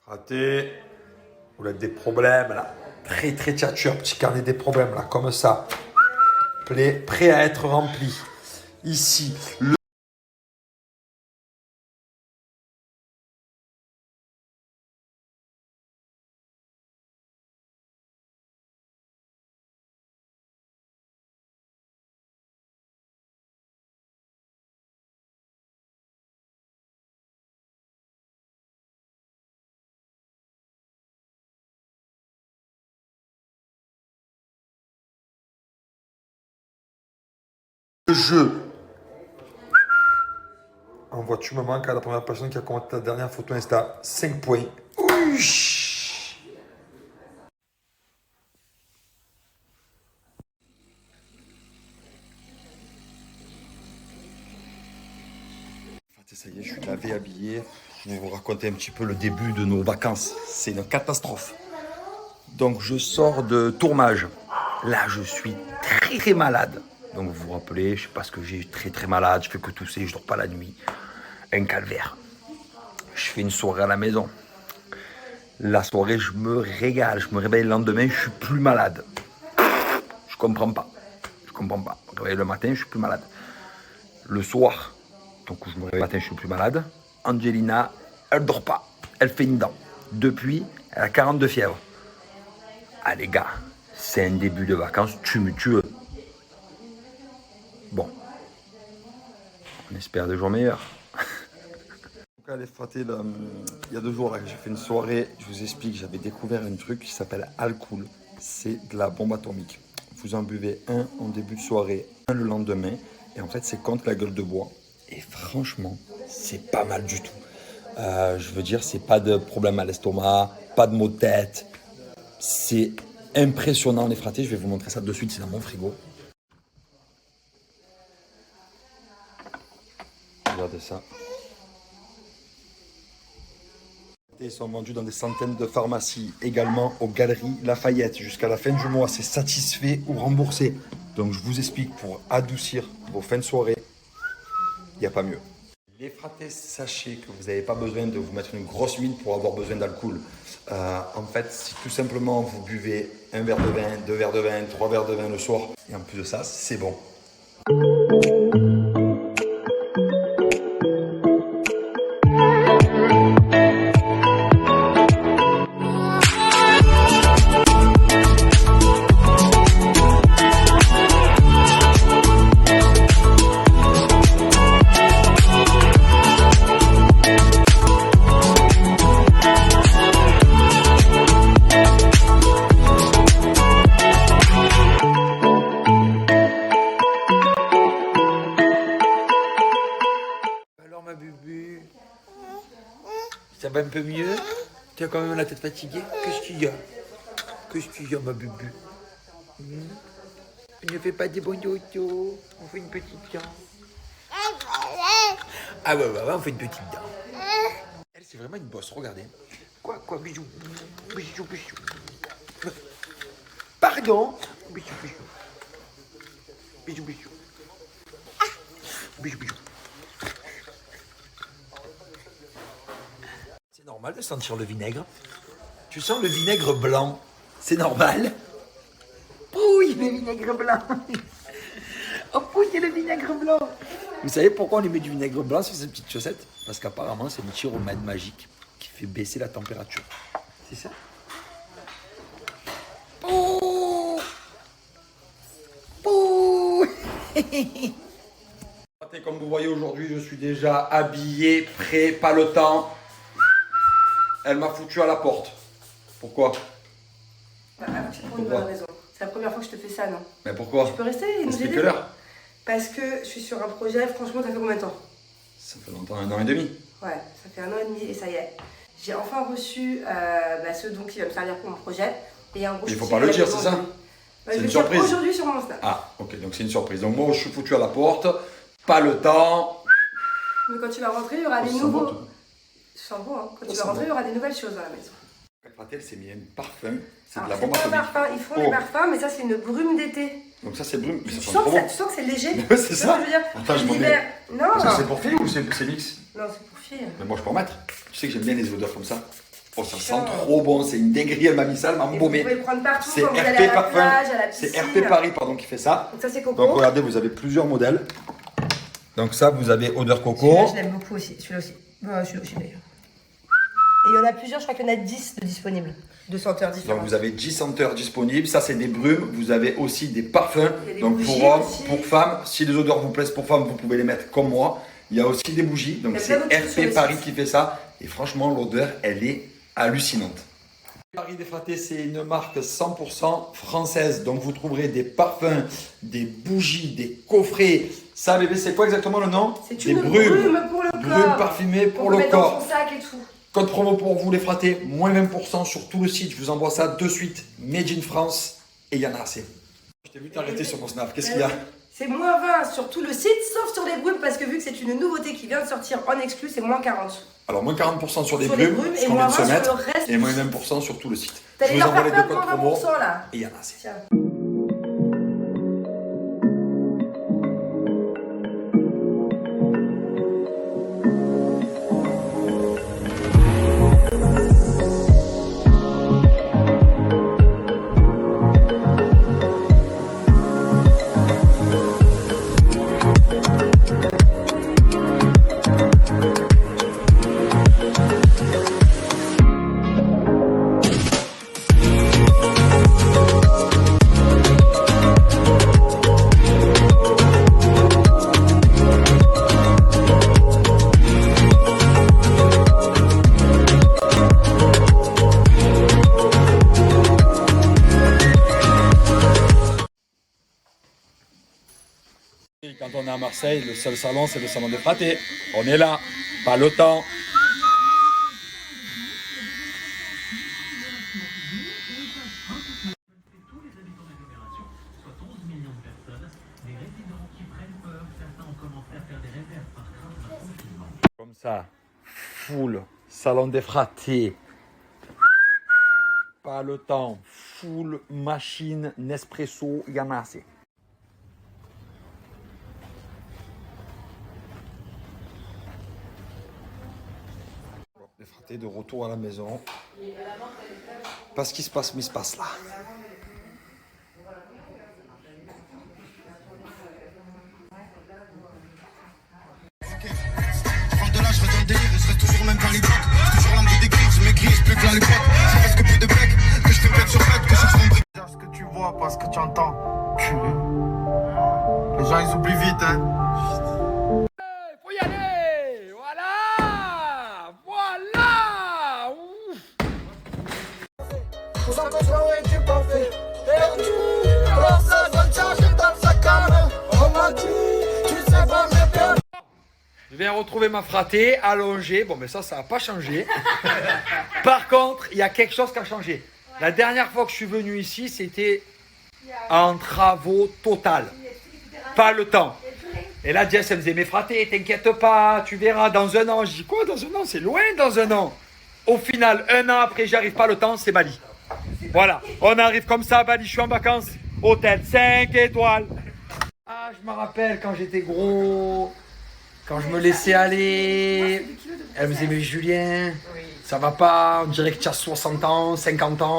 Raté. Vous avez des problèmes là. Très tchatcheur, petit carnet des problèmes là, comme ça. Prêt à être rempli. Ici, le jeu. Envoie, tu me manques à la première personne qui a commenté ta dernière photo Insta. 5 points. Ouish. Ça y est, je suis lavé, habillé. Je vais vous raconter un petit peu le début de nos vacances. C'est une catastrophe. Donc, je sors de tournage. Là, je suis très malade. Donc, vous vous rappelez, je sais pas ce que j'ai, très malade. Je fais que tousser, je dors pas la nuit. Un calvaire. Je fais une soirée à la maison. La soirée, je me régale. Je me réveille le lendemain, je suis plus malade. Je comprends pas. Je me réveille le matin, je suis plus malade. Le soir, donc je me réveille le matin, je suis plus malade. Angelina, elle dort pas. Elle fait une dent. Depuis, elle a 42 fièvres. Ah les gars, c'est un début de vacances tumultueux. Bon, on espère des jours meilleurs. Allez, fraté, là, il y a 2 jours là, que j'ai fait une soirée, je vous explique, j'avais découvert un truc qui s'appelle Alcool. C'est de la bombe atomique. Vous en buvez un en début de soirée, un le lendemain, et en fait c'est contre la gueule de bois. Et franchement, c'est pas mal du tout. Je veux dire, c'est pas de problème à l'estomac, pas de maux de tête. C'est impressionnant les fratés, je vais vous montrer ça de suite, c'est dans mon frigo. Regardez ça. Ils sont vendus dans des centaines de pharmacies, également aux Galeries Lafayette. Jusqu'à la fin du mois, c'est satisfait ou remboursé. Donc je vous explique, pour adoucir vos fins de soirée, il n'y a pas mieux. Les fratés, sachez que vous n'avez pas besoin de vous mettre une grosse mine pour avoir besoin d'alcool. En fait, si tout simplement vous buvez un verre de vin, 2 verres de vin, 3 verres de vin le soir, et en plus de ça, c'est bon. Ma bubu, ça va un peu mieux? Tu as quand même la tête fatiguée? Qu'est-ce qu'il y a? Qu'est-ce qu'il y a, ma bubu? On ne fait pas des bons dodo, on fait une petite dent. Ah ouais, on fait une petite dent. Elle, c'est vraiment une bosse, regardez. Quoi, bisous, bisous. Pardon? Bisous. Bisous. C'est normal de sentir le vinaigre. Tu sens le vinaigre blanc. C'est normal. Oui, le vinaigre blanc. Oh, oui, il y a le vinaigre blanc. Vous savez pourquoi on lui met du vinaigre blanc sur ces petites chaussettes? Parce qu'apparemment, c'est une pyromède magique qui fait baisser la température. C'est ça? Oh. Comme vous voyez aujourd'hui, je suis déjà habillé, prêt, pas le temps. Elle m'a foutu à la porte. Pourquoi? C'est pour une bonne raison. C'est la première fois que je te fais ça, non? Mais pourquoi? Tu peux rester et nous Explique aider? l'heure. Parce que je suis sur un projet, franchement, ça fait combien de temps? Ça fait longtemps, 1 an et demi. Ouais, ça fait 1 an et demi et ça y est. J'ai enfin reçu ce don qui va me servir pour mon projet. Et un gros Il faut pas le dire, c'est ça? C'est une surprise. Aujourd'hui sur mon Snap. Ah, ok, donc c'est une surprise. Donc moi, je suis foutu à la porte, pas le temps. Mais quand tu vas rentrer, il y aura des nouveaux. Je sens bon, hein. Quand tu vas rentrer, il y aura des nouvelles choses dans la maison. Fratel s'est mis un parfum, c'est de Alors, la c'est bombe pas un atomique. parfum, ils font des parfums, mais ça c'est une brume d'été. Donc ça c'est brume, mais ça Tu sent sens, trop que bon. tu sens que c'est léger? Ouais, c'est Tu ça. vois ce que je veux dire? Attends, je m'en L'hiver. Non, Parce que c'est pour filles ou c'est mix? non, c'est pour filles. Mais moi je peux en mettre. Tu sais que j'aime bien les odeurs comme ça. Oh, ça sent trop bon, c'est une dinguerie, elle m'a mis ça, elle m'a Et embaumé. vous pouvez le prendre partout C'est quand vous allez RP à la Parfum, plage, à la c'est piscine. RP Paris pardon qui fait ça. Donc ça c'est coco. Donc regardez, vous avez plusieurs modèles. Donc ça, vous avez odeur Celui-là, coco. je l'aime beaucoup aussi. Celui-là aussi. Celui-là aussi d'ailleurs. Et il y en a plusieurs, je crois qu'il y en a 10 de disponibles. De senteurs Donc différentes. vous avez 10 senteurs disponibles. Ça, c'est des brumes. Vous avez aussi des parfums. Il y a des Donc bougies pour hommes, aussi. pour femmes, si les odeurs vous plaisent pour femmes, vous pouvez les mettre comme moi. Il y a aussi des bougies. Donc Il y a c'est plein d'autres choses sur RP le Paris site. qui fait ça. Et franchement, l'odeur, elle est hallucinante. Paris Défraté, c'est une marque 100% française. Donc vous trouverez des parfums, des bougies, des coffrets. Ça, bébé, c'est quoi exactement le nom? C'est Des une brume pour le corps. Brumes parfumées pour On le peut mettre dans corps. son sac et tout. Code promo pour vous les fratés, moins 20% sur tout le site. Je vous envoie ça de suite. Made in France. Et il y en a assez. Je t'ai vu t'arrêter sur mon snap. Qu'est-ce qu'il y a? C'est moins 20 sur tout le site, sauf sur les brumes, parce que vu que c'est une nouveauté qui vient de sortir en exclu, c'est moins 40. Alors, moins 40% sur les Sur les brumes, brumes ce et qu'on vient moins de se 20 sur mettre. le reste Et du moins site. 20% sur tout le site. Je T'allais vous leur envoie les faire deux plein codes de promo. 20% là. Et il y en a assez. Tiens. Quand on est à Marseille, le seul salon, c'est le salon des fratés. On est là, pas le temps. Comme ça, full, salon des fratés. Pas le temps, full machine, Nespresso, il y en a assez. Les fratés de retour à la maison. Pas ce qui se passe, mais il se passe là. Je rentre de là, je reste dans le délire et je reste toujours même dans les blocs. J'ai toujours l'envie d'écrire, je m'écris, je plus que là les potes. J'ai presque plus de bec, que je fais bête sur bête, que je cherche mon brick. Ce que tu vois, pas ce que tu entends. Culé. Les gens ils oublient vite, hein. Faut y aller. Voilà. Voilà. Ouf. Vous en besoin et tu pas fait. Perdu. Alors ça va te charger dans le sac à main. On m'a dit, tu sais pas me perdre. Je viens retrouver ma fratée allongée. Bon, mais ça n'a pas changé. Par contre, il y a quelque chose qui a changé. La dernière fois que je suis venu ici, c'était en travaux total. Pas le temps. Et là, Jess, elle me disait, mais fraté, t'inquiète pas, tu verras dans un an. Je dis, quoi, dans un an? C'est loin dans un an. Au final, un an après, j'arrive pas le temps, c'est Bali. Voilà, on arrive comme ça à Bali, je suis en vacances. Hôtel 5 étoiles. Ah, je me rappelle quand j'étais gros, quand je me laissais aller. Elle me disait, mais Julien, ça va pas, on dirait que tu as 60 ans, 50 ans.